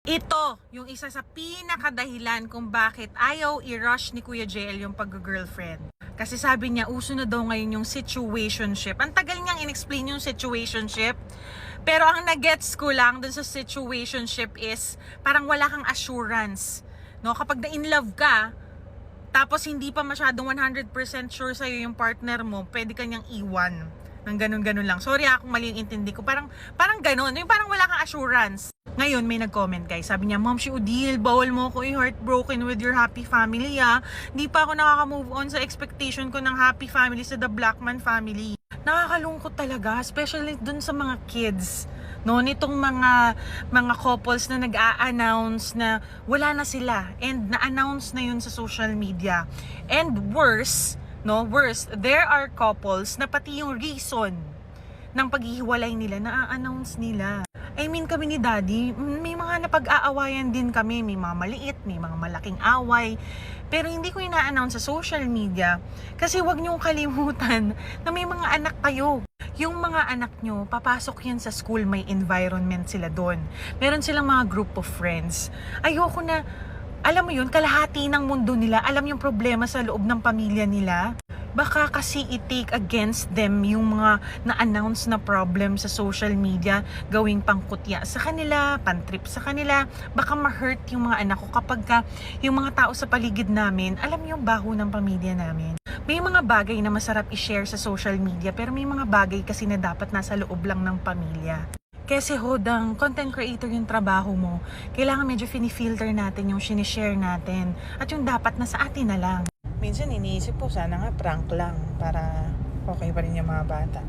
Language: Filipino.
Ito yung isa sa pinakadahilan kung bakit ayaw i-rush ni Kuya JL yung pag-girlfriend. Kasi sabi niya, uso na daw ngayon yung situationship. Ang tagal niyang in-explain yung situationship. Pero ang nagets ko lang dun sa situationship is, parang wala kang assurance. No? Kapag na-in love ka, tapos hindi pa masyadong 100% sure sa'yo yung partner mo, pwede kanyang iwan. Nang ganun-ganun lang. Sorry kung mali yung intindi ko. Parang ganun. Yung parang wala kang assurance. Ngayon, may nag-comment guys. Sabi niya, Ma'am, si Odile, bawal mo ako i-heartbroken with your happy family, ah. Hindi pa ako nakaka-move on sa expectation ko ng happy family sa The Blackman family. Nakakalungkot talaga, especially dun sa mga kids. No, nitong mga couples na nag-a-announce na wala na sila and na-announce na yun sa social media. And worse, there are couples na pati yung reason ng paghihiwalay nila na-announce nila. I mean, kami ni Daddy, may mga napag-aawayan din kami, may mga maliit, may mga malaking away. Pero hindi ko ina-announce sa social media kasi wag niyong kalimutan na may mga anak kayo. Yung mga anak nyo, papasok yan sa school, may environment sila doon. Meron silang mga group of friends. Ayoko na, alam mo yun, kalahati ng mundo nila, alam yung problema sa loob ng pamilya nila. Baka kasi i-take against them yung mga na-announce na problem sa social media, gawing pangkutya sa kanila, pantrip sa kanila. Baka ma-hurt yung mga anak ko kapag yung mga tao sa paligid namin, alam yung baho ng pamilya namin. May mga bagay na masarap i-share sa social media, pero may mga bagay kasi na dapat nasa loob lang ng pamilya. Kasi hodang content creator yung trabaho mo, kailangan medyo fini-filter natin yung sinishare natin at yung dapat na sa atin na lang. Minsan iniisip ko, sana nga prank lang para okay pa rin yung mga bata.